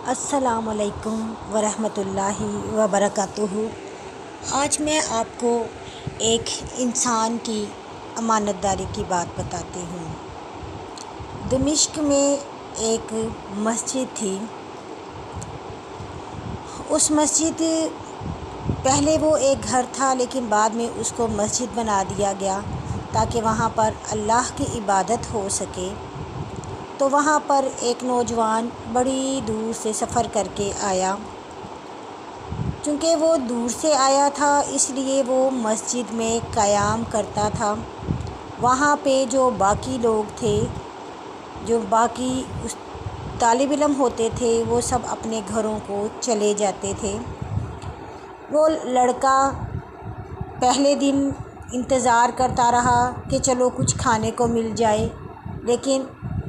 السلام علیکم ورحمۃ اللہ وبرکاتہ۔ آج میں آپ کو ایک انسان کی امانت داری کی بات بتاتی ہوں۔ دمشق میں ایک مسجد تھی۔ اس مسجد پہلے وہ ایک گھر تھا، لیکن بعد میں اس کو مسجد بنا دیا گیا تاکہ وہاں پر اللہ کی عبادت ہو سکے۔ تو وہاں پر ایک نوجوان بڑی دور سے سفر کر کے آیا۔ چونکہ وہ دور سے آیا تھا اس لیے وہ مسجد میں قیام کرتا تھا۔ وہاں پہ جو باقی لوگ تھے، جو باقی طالب علم ہوتے تھے، وہ سب اپنے گھروں کو چلے جاتے تھے۔ وہ لڑکا پہلے دن انتظار کرتا رہا کہ چلو کچھ کھانے کو مل جائے، لیکن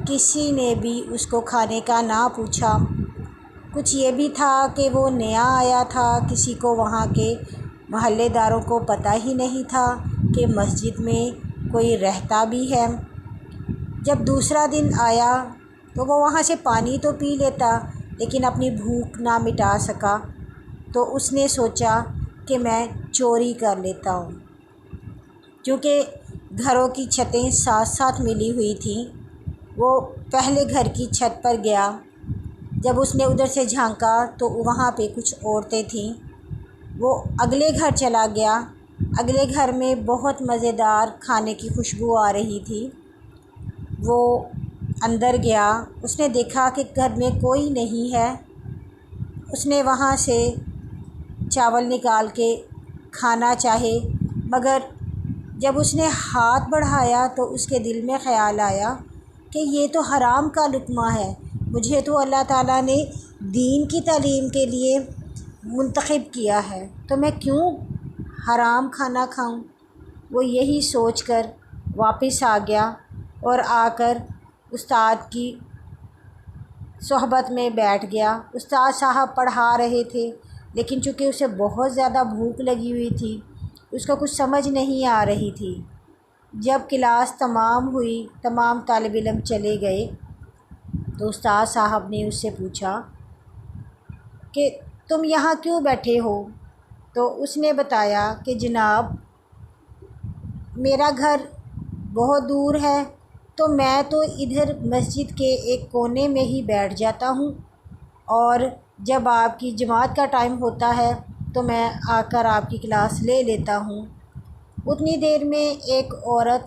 کسی نے بھی اس کو کھانے کا نہ پوچھا۔ کچھ یہ بھی تھا کہ وہ نیا آیا تھا، کسی کو وہاں کے محلے داروں کو پتہ ہی نہیں تھا کہ مسجد میں کوئی رہتا بھی ہے۔ جب دوسرا دن آیا تو وہ وہاں سے پانی تو پی لیتا، لیکن اپنی بھوک نہ مٹا سکا۔ تو اس نے سوچا کہ میں چوری کر لیتا ہوں۔ کیونکہ گھروں کی چھتیں ساتھ ساتھ ملی ہوئی تھیں، وہ پہلے گھر کی چھت پر گیا۔ جب اس نے ادھر سے جھانکا تو وہاں پہ کچھ عورتیں تھیں۔ وہ اگلے گھر چلا گیا۔ اگلے گھر میں بہت مزیدار کھانے کی خوشبو آ رہی تھی۔ وہ اندر گیا، اس نے دیکھا کہ گھر میں کوئی نہیں ہے۔ اس نے وہاں سے چاول نکال کے کھانا چاہے، مگر جب اس نے ہاتھ بڑھایا تو اس کے دل میں خیال آیا کہ یہ تو حرام کا لقمہ ہے، مجھے تو اللہ تعالیٰ نے دین کی تعلیم کے لیے منتخب کیا ہے، تو میں کیوں حرام کھانا کھاؤں۔ وہ یہی سوچ کر واپس آ گیا اور آ کر استاد کی صحبت میں بیٹھ گیا۔ استاد صاحب پڑھا رہے تھے، لیکن چونکہ اسے بہت زیادہ بھوک لگی ہوئی تھی، اس کو کچھ سمجھ نہیں آ رہی تھی۔ جب کلاس تمام ہوئی، تمام طالب علم چلے گئے، تو استاد صاحب نے اس سے پوچھا کہ تم یہاں کیوں بیٹھے ہو؟ تو اس نے بتایا کہ جناب میرا گھر بہت دور ہے، تو میں تو ادھر مسجد کے ایک کونے میں ہی بیٹھ جاتا ہوں، اور جب آپ کی جماعت کا ٹائم ہوتا ہے تو میں آ کر آپ کی کلاس لے لیتا ہوں۔ اتنی دیر میں ایک عورت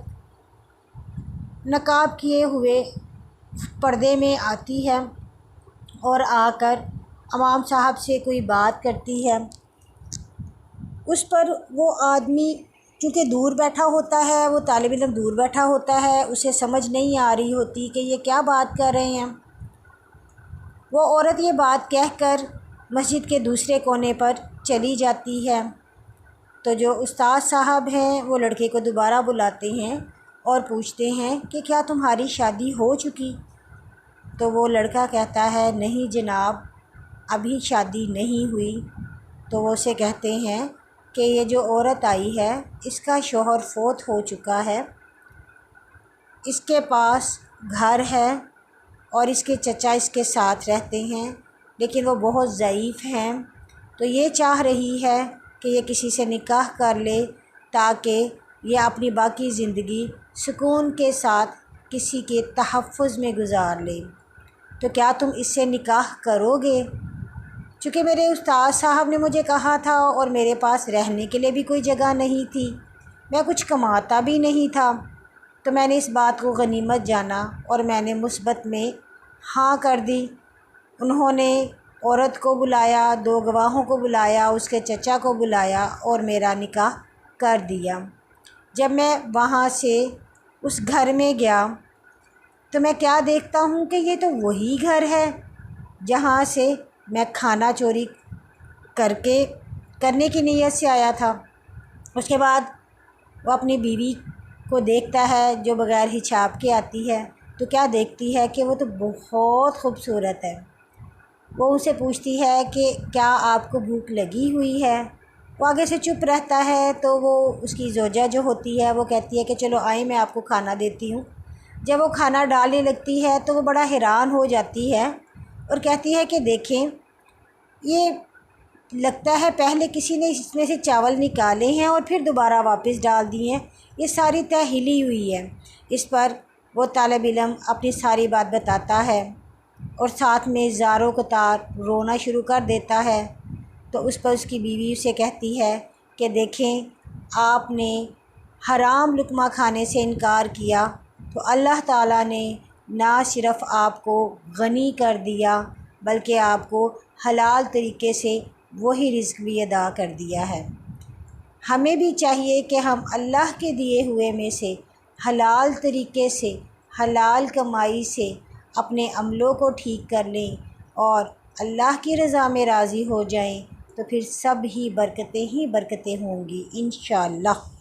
نقاب کیے ہوئے پردے میں آتی ہے اور آ کر امام صاحب سے کوئی بات کرتی ہے۔ اس پر وہ آدمی چونکہ دور بیٹھا ہوتا ہے، وہ طالب علم دور بیٹھا ہوتا ہے، اسے سمجھ نہیں آ رہی ہوتی کہ یہ کیا بات کر رہے ہیں۔ وہ عورت یہ بات کہہ کر مسجد کے دوسرے کونے پر چلی جاتی ہے۔ تو جو استاد صاحب ہیں وہ لڑکے کو دوبارہ بلاتے ہیں اور پوچھتے ہیں کہ کیا تمہاری شادی ہو چکی؟ تو وہ لڑکا کہتا ہے نہیں جناب، ابھی شادی نہیں ہوئی۔ تو وہ اسے کہتے ہیں کہ یہ جو عورت آئی ہے اس کا شوہر فوت ہو چکا ہے، اس کے پاس گھر ہے اور اس کے چچا اس کے ساتھ رہتے ہیں، لیکن وہ بہت ضعیف ہیں، تو یہ چاہ رہی ہے کہ یہ کسی سے نکاح کر لے تاکہ یہ اپنی باقی زندگی سکون کے ساتھ کسی کے تحفظ میں گزار لے۔ تو کیا تم اس سے نکاح کرو گے؟ چونکہ میرے استاد صاحب نے مجھے کہا تھا اور میرے پاس رہنے کے لیے بھی کوئی جگہ نہیں تھی، میں کچھ کماتا بھی نہیں تھا، تو میں نے اس بات کو غنیمت جانا اور میں نے مثبت میں ہاں کر دی۔ انہوں نے عورت کو بلایا، 2 گواہوں کو بلایا، اس کے چچا کو بلایا اور میرا نکاح کر دیا۔ جب میں وہاں سے اس گھر میں گیا تو میں کیا دیکھتا ہوں کہ یہ تو وہی گھر ہے جہاں سے میں کھانا چوری کرنے کی نیت سے آیا تھا۔ اس کے بعد وہ اپنی بیوی کو دیکھتا ہے جو بغیر حجاب کے آتی ہے، تو کیا دیکھتی ہے کہ وہ تو بہت خوبصورت ہے۔ وہ اسے پوچھتی ہے کہ کیا آپ کو بھوک لگی ہوئی ہے؟ وہ آگے سے چپ رہتا ہے، تو وہ اس کی زوجہ جو ہوتی ہے وہ کہتی ہے کہ چلو آئیں میں آپ کو کھانا دیتی ہوں۔ جب وہ کھانا ڈالنے لگتی ہے تو وہ بڑا حیران ہو جاتی ہے اور کہتی ہے کہ دیکھیں یہ لگتا ہے پہلے کسی نے اس میں سے چاول نکالے ہیں اور پھر دوبارہ واپس ڈال دیے ہیں، یہ ساری تہ ہلی ہوئی ہے۔ اس پر وہ طالب علم اپنی ساری بات بتاتا ہے اور ساتھ میں زاروں قطار رونا شروع کر دیتا ہے۔ تو اس پر اس کی بیوی اسے کہتی ہے کہ دیکھیں آپ نے حرام لقمہ کھانے سے انکار کیا تو اللہ تعالیٰ نے نہ صرف آپ کو غنی کر دیا بلکہ آپ کو حلال طریقے سے وہی رزق بھی عطا کر دیا ہے۔ ہمیں بھی چاہیے کہ ہم اللہ کے دیے ہوئے میں سے حلال طریقے سے حلال کمائی سے اپنے عملوں کو ٹھیک کر لیں اور اللہ کی رضا میں راضی ہو جائیں، تو پھر سب ہی برکتیں ہوں گی انشاءاللہ۔